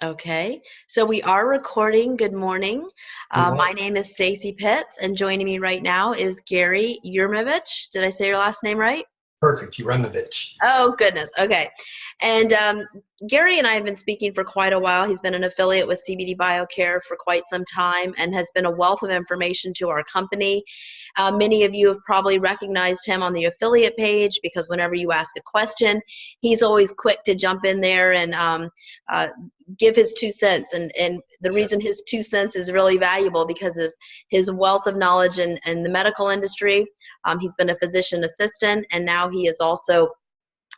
Okay, so we are recording. Good morning. Good My morning. name is Stacy Pitts, and joining me right now is Gary Uremovich. Did I say your last name right? Perfect. Uremovich. Oh, goodness. Okay. And Gary and I have been speaking for quite a while. He's been an affiliate with CBD BioCare for quite some time and has been a wealth of information to our company. Many of you have probably recognized him on the affiliate page because whenever you ask a question, he's always quick to jump in there and uh, give his 2 cents. And the Sure. reason his 2 cents is really valuable because of his wealth of knowledge in the medical industry. He's been a physician assistant, and now he is also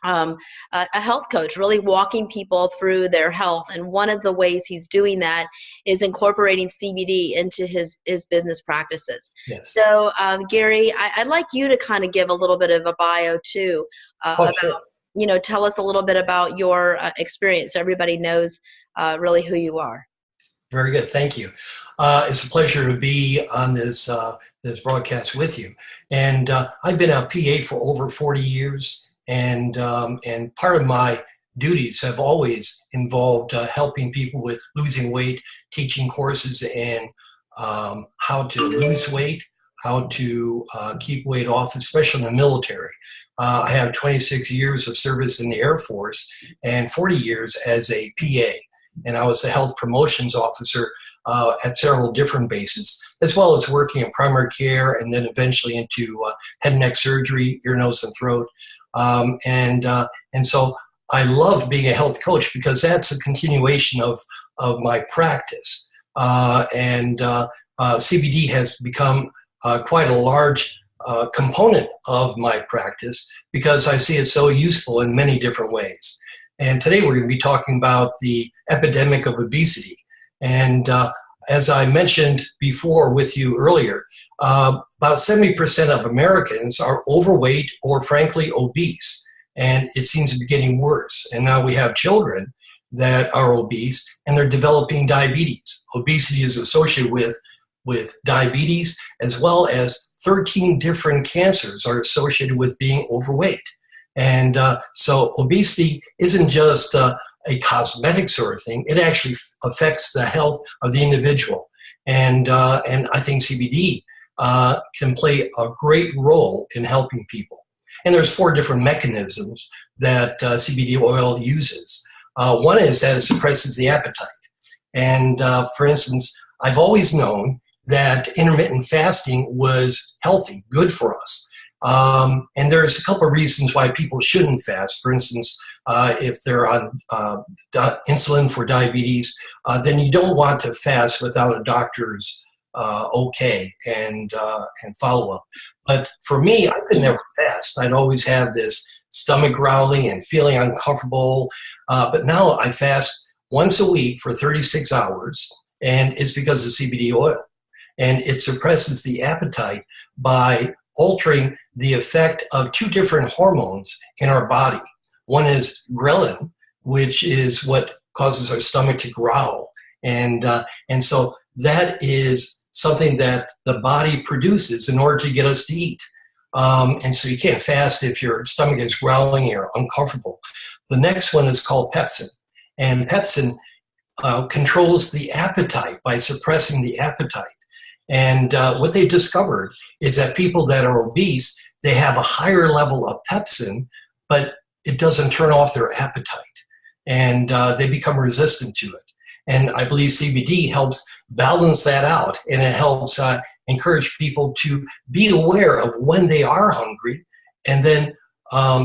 um, a health coach, really walking people through their health. And one of the ways he's doing that is incorporating CBD into his business practices. Yes. So, Gary, I'd like you to kind of give a little bit of a bio too, Oh, about, sure. tell us a little bit about your experience so everybody knows really who you are. Very good. Thank you. It's a pleasure to be on this broadcast with you. And I've been a PA for over 40 years, and part of my duties have always involved helping people with losing weight, teaching courses in how to lose weight, how to keep weight off, especially in the military. I have 26 years of service in the Air Force and 40 years as a PA. And I was the health promotions officer at several different bases, as well as working in primary care and then eventually into head and neck surgery, ear, nose, and throat. And so I love being a health coach because that's a continuation of my practice. CBD has become quite a large component of my practice because I see it so useful in many different ways. And today we're going to be talking about the epidemic of obesity. And as I mentioned before with you earlier, about 70% of Americans are overweight or frankly obese. And it seems to be getting worse. And now we have children that are obese and they're developing diabetes. Obesity is associated with diabetes, as well as 13 different cancers are associated with being overweight. And so obesity isn't just a cosmetic sort of thing. It actually affects the health of the individual. And I think CBD can play a great role in helping people. And there's 4 different mechanisms that CBD oil uses. One is that it suppresses the appetite. And for instance, I've always known that intermittent fasting was healthy, good for us. And there's a couple of reasons why people shouldn't fast. For instance, if they're on insulin for diabetes, then you don't want to fast without a doctor's okay and follow up. But for me, I could never fast. I'd always have this stomach growling and feeling uncomfortable. But now I fast once a week for 36 hours, and it's because of CBD oil. And it suppresses the appetite by altering the effect of 2 different hormones in our body. One is ghrelin, which is what causes our stomach to growl. And so that is something that the body produces in order to get us to eat. And so you can't fast if your stomach is growling and you're uncomfortable. The next one is called pepsin. And pepsin controls the appetite by suppressing the appetite. And what they discovered is that people that are obese, they have a higher level of pepsin, but it doesn't turn off their appetite. And they become resistant to it. And I believe CBD helps balance that out, and it helps encourage people to be aware of when they are hungry and then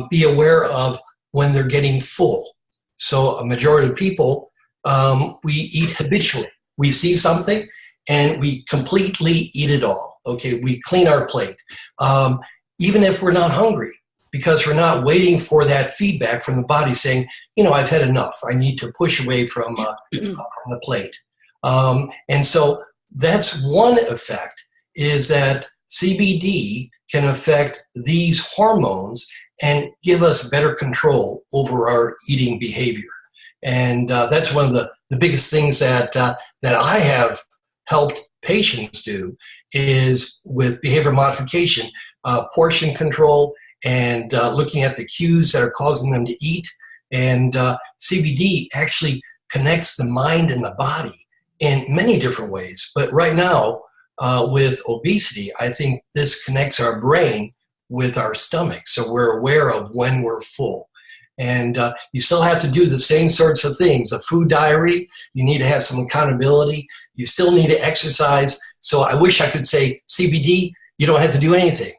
be aware of when they're getting full. So a majority of people, we eat habitually. We see something, and we completely eat it all. Okay, we clean our plate, even if we're not hungry, because we're not waiting for that feedback from the body saying, I've had enough. I need to push away from the plate. And so that's one effect, is that CBD can affect these hormones and give us better control over our eating behavior. And that's one of the biggest things that I have helped patients do is with behavior modification, portion control, and looking at the cues that are causing them to eat. And CBD actually connects the mind and the body in many different ways. But right now, with obesity, I think this connects our brain with our stomach. So we're aware of when we're full. And you still have to do the same sorts of things. A food diary, you need to have some accountability. You still need to exercise. So I wish I could say CBD, you don't have to do anything.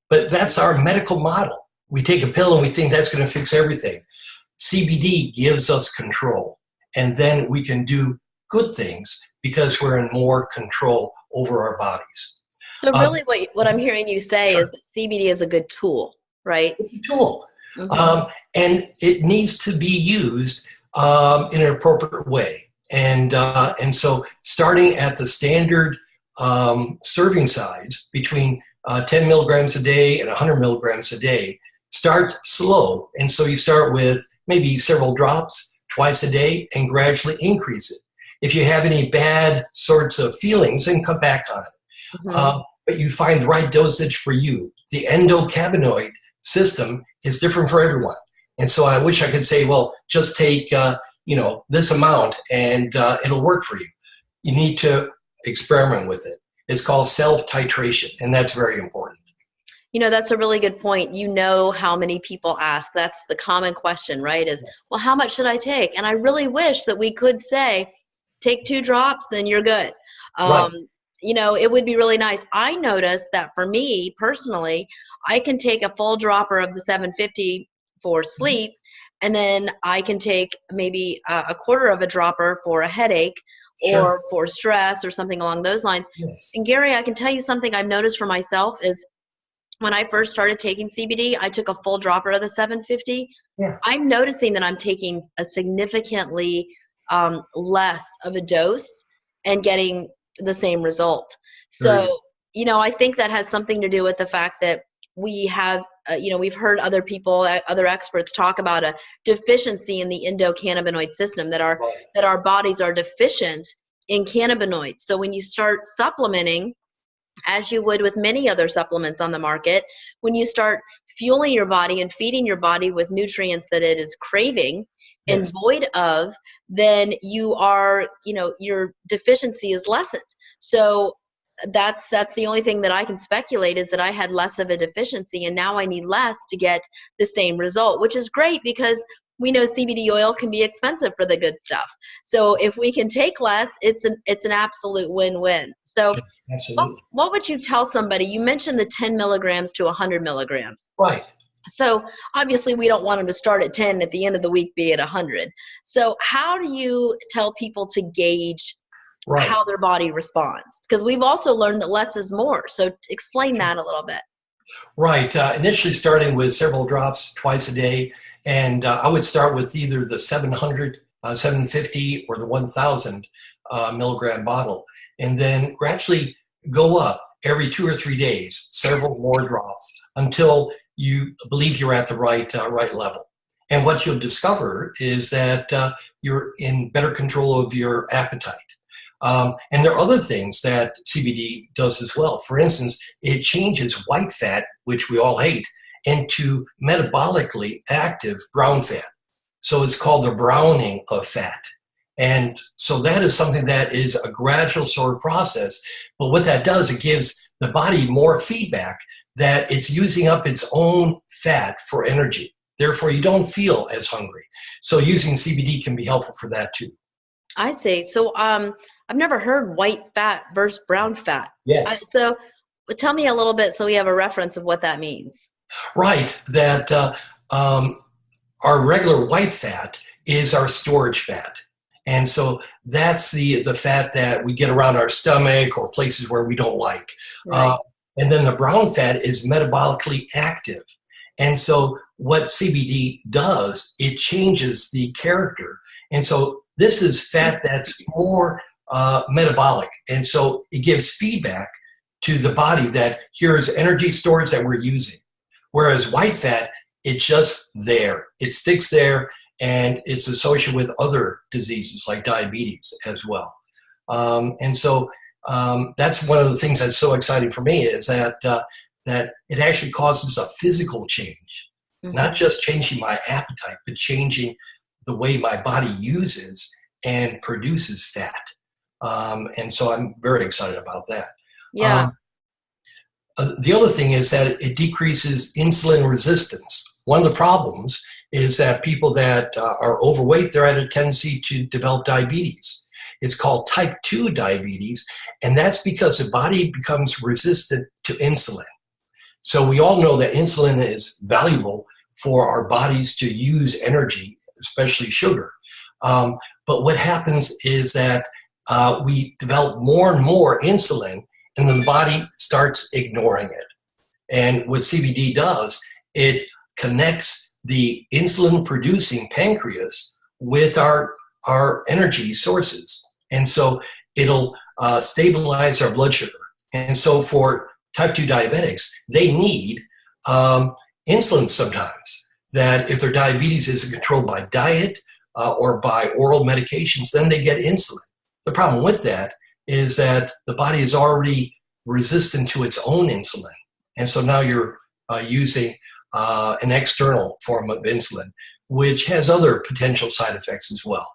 But that's our medical model. We take a pill and we think that's going to fix everything. CBD gives us control. And then we can do good things because we're in more control over our bodies. So really what I'm hearing you say Sure. is that CBD is a good tool, right? It's a tool. Mm-hmm. And it needs to be used in an appropriate way. And so starting at the standard serving size between 10 milligrams a day and 100 milligrams a day, start slow. And so you start with maybe several drops twice a day and gradually increase it. If you have any bad sorts of feelings, then come back on it. Mm-hmm. But you find the right dosage for you. The endocannabinoid system is different for everyone. And so I wish I could say, well, just take this amount and it'll work for you. You need to experiment with it. It's called self-titration, and that's very important. That's a really good point. How many people ask, that's the common question, right? Is, Yes. well, how much should I take? And I really wish that we could say, take 2 drops and you're good. Right. It would be really nice. I noticed that for me personally, I can take a full dropper of the 750 for sleep, and then I can take maybe a quarter of a dropper for a headache Sure. or for stress or something along those lines. Yes. And Gary, I can tell you something I've noticed for myself is when I first started taking CBD, I took a full dropper of the 750. Yeah. I'm noticing that I'm taking a significantly less of a dose and getting the same result. So, I think that has something to do with the fact that we have, we've heard other people, other experts talk about a deficiency in the endocannabinoid system, that our bodies are deficient in cannabinoids. So when you start supplementing, as you would with many other supplements on the market, when you start fueling your body and feeding your body with nutrients that it is craving and Yes. void of, then you are, your deficiency is lessened. So that's the only thing that I can speculate, is that I had less of a deficiency and now I need less to get the same result, which is great because we know CBD oil can be expensive for the good stuff. So if we can take less, it's an absolute win-win. So Absolutely. what would you tell somebody? You mentioned the 10 milligrams to 100 milligrams. Right. So obviously we don't want them to start at 10, at the end of the week be at 100. So how do you tell people to gauge Right. how their body responds? Because we've also learned that less is more. So explain that a little bit. Right. Initially starting with several drops twice a day. And I would start with either the 700, 750 or the 1000 milligram bottle. And then gradually go up every 2 or 3 days, several more drops until you believe you're at the right level. And what you'll discover is that you're in better control of your appetite. And there are other things that CBD does as well. For instance, it changes white fat, which we all hate, into metabolically active brown fat. So it's called the browning of fat. And so that is something that is a gradual sort of process. But what that does, it gives the body more feedback that it's using up its own fat for energy. Therefore, you don't feel as hungry. So using CBD can be helpful for that too. I see. So I've never heard white fat versus brown fat. Yes. So tell me a little bit so we have a reference of what that means. Right. That our regular white fat is our storage fat. And so that's the fat that we get around our stomach or places where we don't like. Right. And then the brown fat is metabolically active. And so what CBD does, it changes the character. And so this is fat that's more metabolic. And so it gives feedback to the body that here's energy storage that we're using. Whereas white fat, it's just there. It sticks there, and it's associated with other diseases like diabetes as well. And so that's one of the things that's so exciting for me, is that it actually causes a physical change, not just changing my appetite, but changing the way my body uses and produces fat. And so I'm very excited about that. Yeah. The other thing is that it decreases insulin resistance. One of the problems is that people that are overweight, they're at a tendency to develop diabetes. It's called type 2 diabetes, and that's because the body becomes resistant to insulin. So we all know that insulin is valuable for our bodies to use energy, especially sugar. But what happens is that we develop more and more insulin, and then the body starts ignoring it. And what CBD does, it connects the insulin-producing pancreas with our energy sources. And so it'll stabilize our blood sugar. And so for type 2 diabetics, they need insulin sometimes. That if their diabetes isn't controlled by diet or by oral medications, then they get insulin. The problem with that is that the body is already resistant to its own insulin. And so now you're using an external form of insulin, which has other potential side effects as well.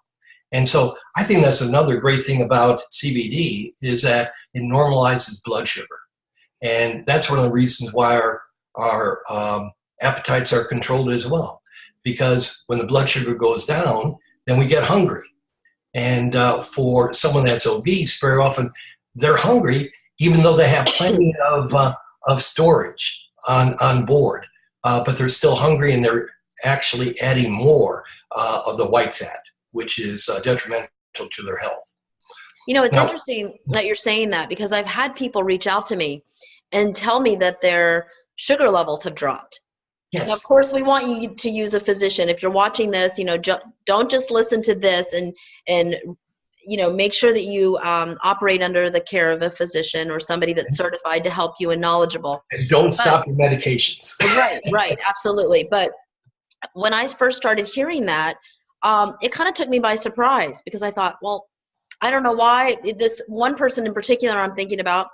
And so I think that's another great thing about CBD is that it normalizes blood sugar. And that's one of the reasons why our appetites are controlled as well. Because when the blood sugar goes down, then we get hungry. And for someone that's obese, very often they're hungry, even though they have plenty of storage on board. But they're still hungry, and they're actually adding more of the white fat, which is detrimental to their health. You know, it's interesting that you're saying that, because I've had people reach out to me and tell me that their sugar levels have dropped. Yes. Now, of course, we want you to use a physician. If you're watching this, don't just listen to this and make sure that you operate under the care of a physician or somebody that's certified to help you and knowledgeable. And don't stop your medications. Right, absolutely. But when I first started hearing that, it kind of took me by surprise, because I thought, well, I don't know why. This one person in particular I'm thinking about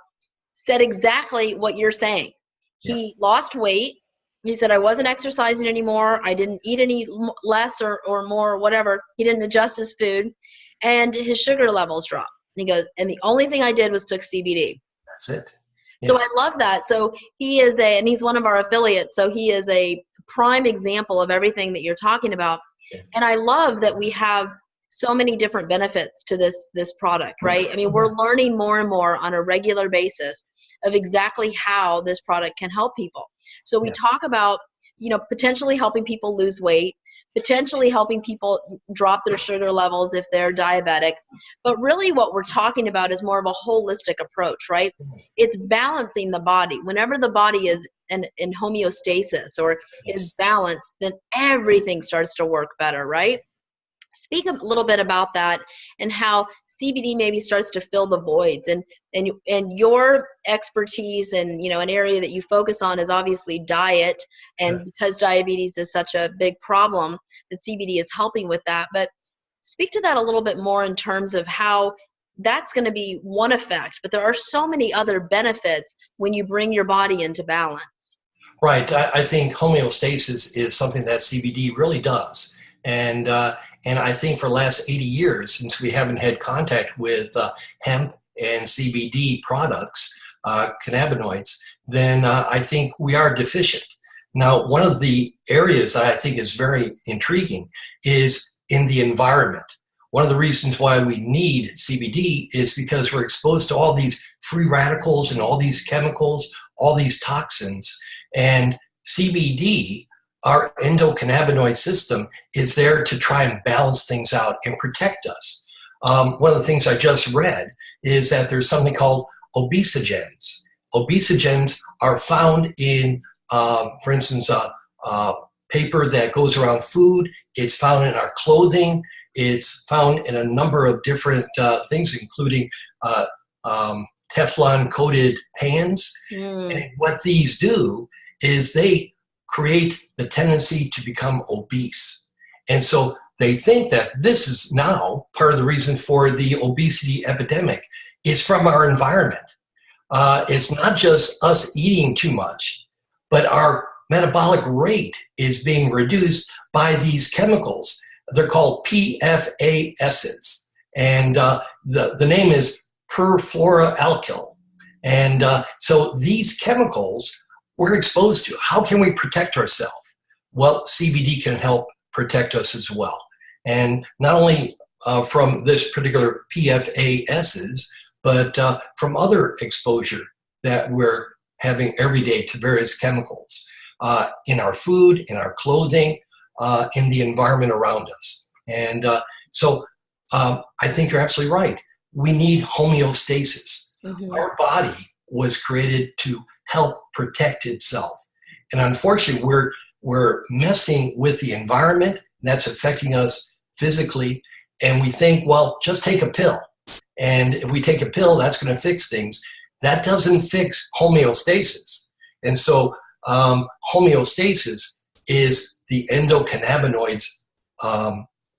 said exactly what you're saying. He lost weight. He said, I wasn't exercising anymore. I didn't eat any less or more or whatever. He didn't adjust his food, and his sugar levels dropped. And he goes, and the only thing I did was took CBD. That's it. Yeah. So I love that. So and he's one of our affiliates. So he is a prime example of everything that you're talking about. Yeah. And I love that we have so many different benefits to this product, right? I mean, we're learning more and more on a regular basis of exactly how this product can help people. So we talk about, potentially helping people lose weight, potentially helping people drop their sugar levels if they're diabetic. But really what we're talking about is more of a holistic approach, right? It's balancing the body. Whenever the body is in homeostasis or is balanced, then everything starts to work better, right? Speak a little bit about that and how CBD maybe starts to fill the voids, and your expertise and an area that you focus on is obviously diet, and because diabetes is such a big problem, that CBD is helping with that. But speak to that a little bit more in terms of how that's going to be one effect, but there are so many other benefits when you bring your body into balance. Right. I think homeostasis is something that CBD really does. And I think for the last 80 years, since we haven't had contact with hemp and CBD products, cannabinoids, then I think we are deficient. Now, one of the areas I think is very intriguing is in the environment. One of the reasons why we need CBD is because we're exposed to all these free radicals and all these chemicals, all these toxins, and CBD, our endocannabinoid system, is there to try and balance things out and protect us. One of the things I just read is that there's something called obesogens. Obesogens are found in, for instance, paper that goes around food. It's found in our clothing. It's found in a number of different things, including Teflon-coated pans. And what these do is they create the tendency to become obese. And so they think that this is now part of the reason for the obesity epidemic is from our environment. It's not just us eating too much, but our metabolic rate is being reduced by these chemicals. They're called PFASs. And the name is perfluoroalkyl. And so these chemicals we're exposed to. How can we protect ourselves? Well, CBD can help protect us as well. And not only from this particular PFASs, but from other exposure that we're having every day to various chemicals in our food, in our clothing, in the environment around us. And so I think you're absolutely right. We need homeostasis. Mm-hmm. Our body was created to help protect itself. And unfortunately, we're messing with the environment. That's affecting us physically. And we think, well, just take a pill. And if we take a pill, that's going to fix things. That doesn't fix homeostasis. And so homeostasis is the endocannabinoids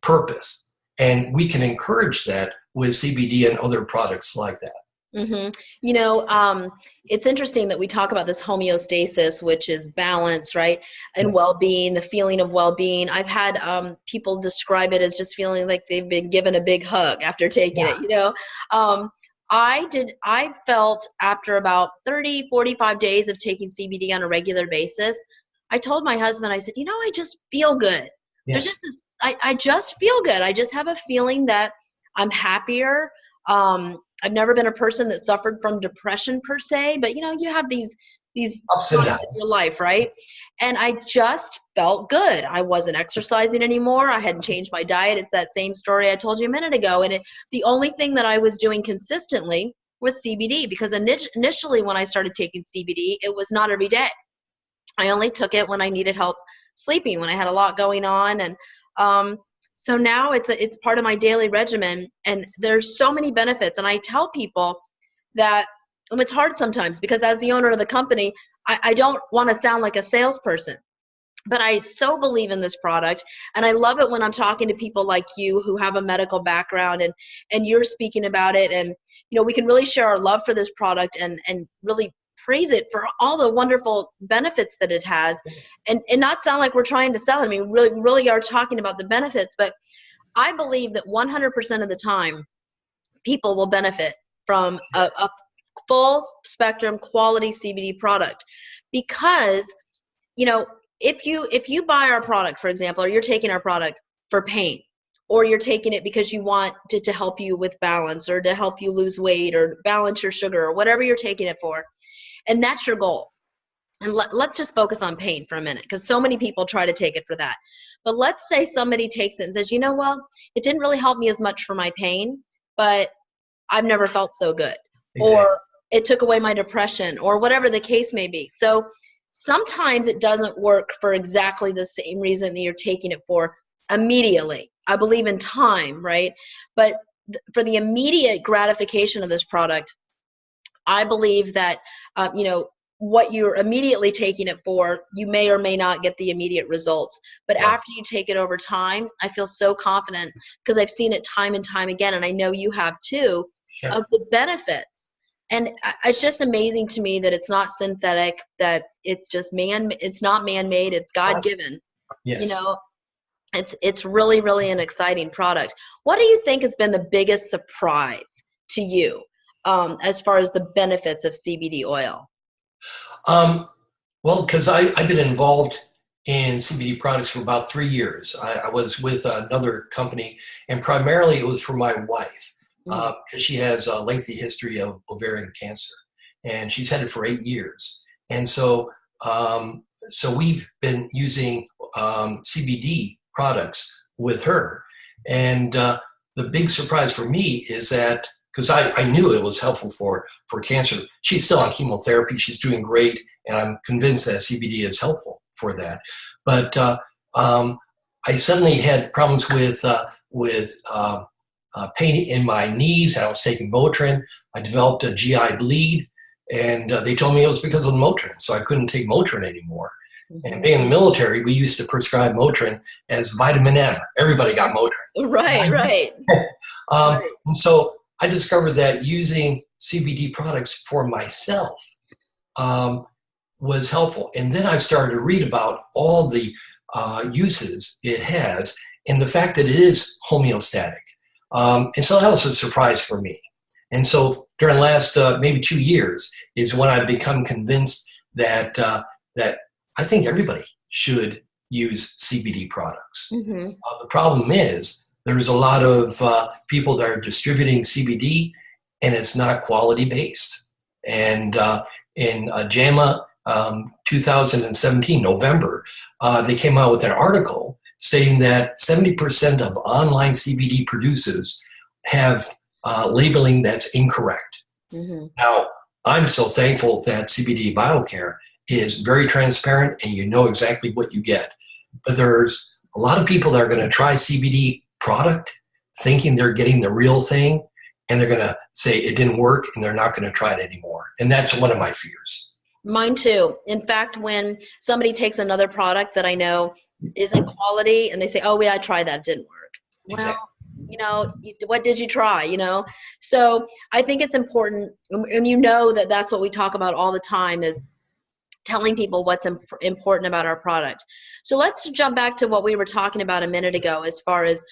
purpose. And we can encourage that with CBD and other products like that. Mm-hmm. You know, it's interesting that we talk about this homeostasis, which is balance, right? And well-being, the feeling of well-being. I've had people describe it as just feeling like they've been given a big hug after taking it, you know? I felt after about 30, 45 days of taking CBD on a regular basis, I told my husband, I said, you know, I just feel good. Yes. There's just this, I just feel good. I just have a feeling that I'm happier. I've never been a person that suffered from depression per se, but you know, you have these ups and downs in your life, right? And I just felt good. I wasn't exercising anymore. I hadn't changed my diet. It's that same story I told you a minute ago. And the only thing that I was doing consistently was CBD, because initially when I started taking CBD, it was not every day. I only took it when I needed help sleeping, when I had a lot going on. And so now it's part of my daily regimen, and there's so many benefits. And I tell people that, and it's hard sometimes because as the owner of the company, I don't want to sound like a salesperson, but I so believe in this product. And I love it when I'm talking to people like you who have a medical background and you're speaking about it. And, you know, we can really share our love for this product and really praise it for all the wonderful benefits that it has, and not sound like we're trying to sell it. I mean, really are talking about the benefits, but I believe that 100% of the time people will benefit from a full spectrum quality CBD product, because, you know, if you buy our product, for example, or you're taking our product for pain, or you're taking it because you want to help you with balance, or to help you lose weight, or balance your sugar, or whatever you're taking it for, and that's your goal. And let's just focus on pain for a minute, because so many people try to take it for that. But let's say somebody takes it and says, you know, well, it didn't really help me as much for my pain, but I've never felt so good. Exactly. Or it took away my depression, or whatever the case may be. So sometimes it doesn't work for exactly the same reason that you're taking it for immediately. I believe in time, right? But for the immediate gratification of this product, I believe that, you know, what you're immediately taking it for, you may or may not get the immediate results. But after you take it over time, I feel so confident, because I've seen it time and time again, and I know you have too, of the benefits. And it's just amazing to me that it's not synthetic, that it's just it's not man-made, it's God-given. Yes. You know, it's really, really an exciting product. What do you think has been the biggest surprise to you as far as the benefits of CBD oil? Well, because I've been involved in CBD products for about 3 years. I was with another company, and primarily it was for my wife, because she has a lengthy history of ovarian cancer, and she's had it for 8 years. And so, so we've been using CBD products with her. And the big surprise for me is that, because I knew it was helpful for cancer. She's still on chemotherapy. She's doing great, and I'm convinced that CBD is helpful for that. But I suddenly had problems with pain in my knees. I was taking Motrin. I developed a GI bleed, and they told me it was because of the Motrin, so I couldn't take Motrin anymore. And being in the military, we used to prescribe Motrin as vitamin M. Everybody got Motrin. Right, right. And so I discovered that using CBD products for myself was helpful. And then I started to read about all the uses it has, and the fact that it is homeostatic. And so that was a surprise for me. And so during the last maybe 2 years is when I've become convinced that that I think everybody should use CBD products. Mm-hmm. The problem is there's a lot of people that are distributing CBD, and it's not quality based. And in JAMA 2017, November, they came out with an article stating that 70% of online CBD producers have labeling that's incorrect. Mm-hmm. Now, I'm so thankful that CBD BioCare is very transparent and you know exactly what you get. But there's a lot of people that are going to try CBD product thinking they're getting the real thing, and they're going to say it didn't work and they're not going to try it anymore. And that's one of my fears. Mine too. In fact, when somebody takes another product that I know isn't quality and they say, oh, yeah, I tried that, it didn't work. Exactly. Well, what did you try, So I think it's important, and that that's what we talk about all the time is telling people what's important about our product. So let's jump back to what we were talking about a minute ago as far as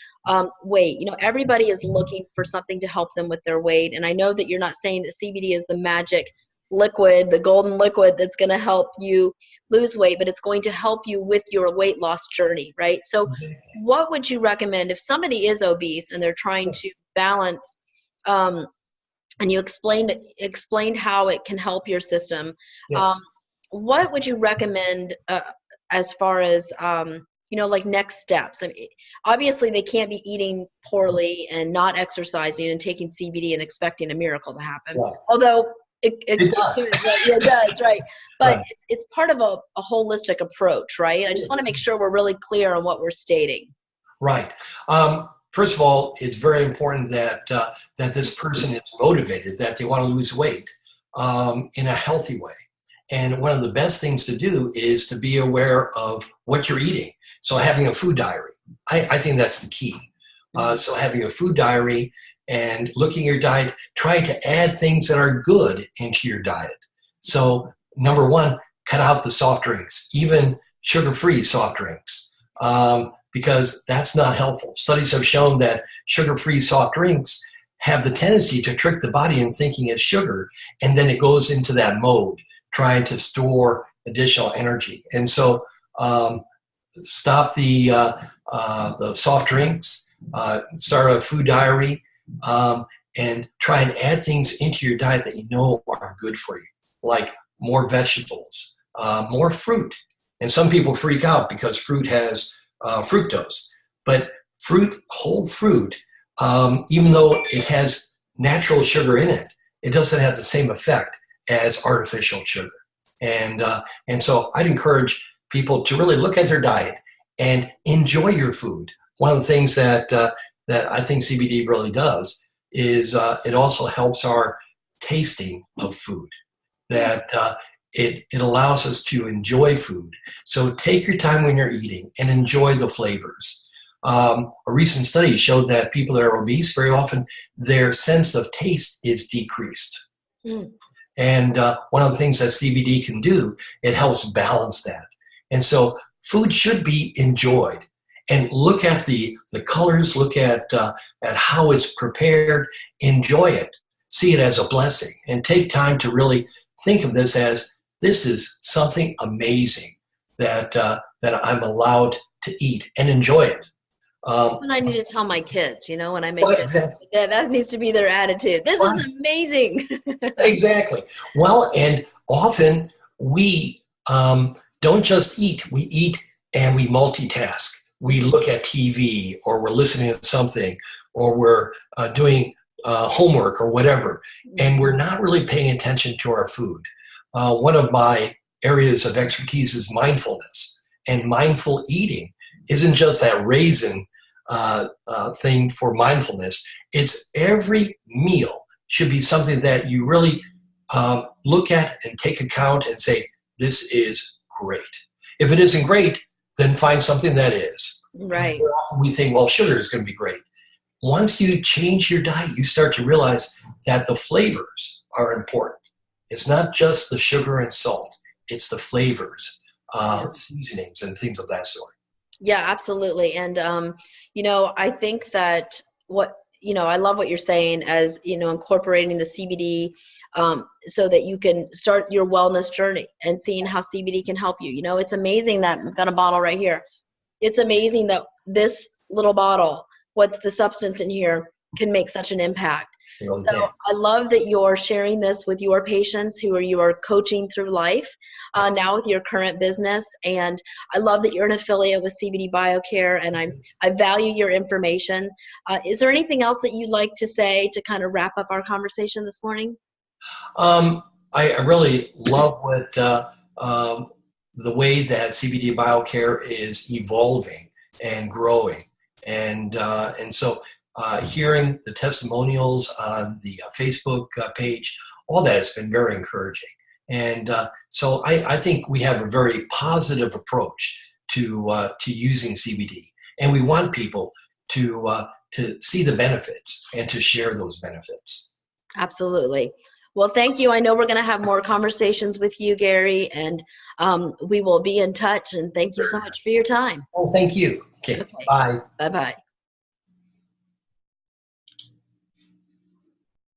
weight. Everybody is looking for something to help them with their weight. And I know that you're not saying that CBD is the magic liquid, the golden liquid that's going to help you lose weight, but it's going to help you with your weight loss journey, right? So what would you recommend if somebody is obese and they're trying to balance, and you explained how it can help your system. Yes. What would you recommend as far as, like next steps? I mean, obviously they can't be eating poorly and not exercising and taking CBD and expecting a miracle to happen. Right. Although it does. It does, right. But Right. It's part of a holistic approach, right? I just want to make sure we're really clear on what we're stating. Right. First of all, it's very important that that this person is motivated, that they want to lose weight in a healthy way. And one of the best things to do is to be aware of what you're eating. So having a food diary, I think that's the key. So having a food diary and looking at your diet, trying to add things that are good into your diet. So number one, cut out the soft drinks, even sugar-free soft drinks, because that's not helpful. Studies have shown that sugar-free soft drinks have the tendency to trick the body into thinking it's sugar, and then it goes into that mode, trying to store additional energy. And so stop the soft drinks, start a food diary, and try and add things into your diet that you know are good for you, like more vegetables, more fruit. And some people freak out because fruit has fructose. But whole fruit, even though it has natural sugar in it, it doesn't have the same effect as artificial sugar. And so I'd encourage people to really look at their diet and enjoy your food. One of the things that I think CBD really does is it also helps our tasting of food, that it allows us to enjoy food. So take your time when you're eating and enjoy the flavors. A recent study showed that people that are obese, very often their sense of taste is decreased. Mm. And one of the things that CBD can do, it helps balance that. And so food should be enjoyed. And look at the colors, look at how it's prepared, enjoy it, see it as a blessing, and take time to really think of this as this is something amazing that I'm allowed to eat and enjoy it. And I need to tell my kids, when I make well, it, exactly. that needs to be their attitude. This is amazing. Exactly. Well, and often we don't just eat, we eat and we multitask. We look at TV, or we're listening to something, or we're doing homework or whatever, and we're not really paying attention to our food. One of my areas of expertise is mindfulness, and mindful eating isn't just that raisin thing for mindfulness. It's every meal should be something that you really look at and take account and say, this is great. If it isn't great, then find something that is. Right. Often we think, well, sugar is going to be great. Once you change your diet, you start to realize that the flavors are important. It's not just the sugar and salt. It's the flavors, seasonings, and things of that sort. Yeah, absolutely. And, I think that I love what you're saying as, incorporating the CBD so that you can start your wellness journey and seeing how CBD can help you. It's amazing that I've got a bottle right here. It's amazing that this little bottle, what's the substance in here, can make such an impact. So I love that you're sharing this with your patients who you are coaching through life now with your current business. And I love that you're an affiliate with CBD BioCare, and I value your information. Is there anything else that you'd like to say to kind of wrap up our conversation this morning? I really love what the way that CBD BioCare is evolving and growing, and so hearing the testimonials on the Facebook page, all that has been very encouraging. And so I think we have a very positive approach to using CBD, and we want people to see the benefits and to share those benefits. Absolutely. Well, thank you. I know we're going to have more conversations with you, Gary, and we will be in touch. And thank you so much for your time. Well, thank you. Okay. Bye. Bye-bye.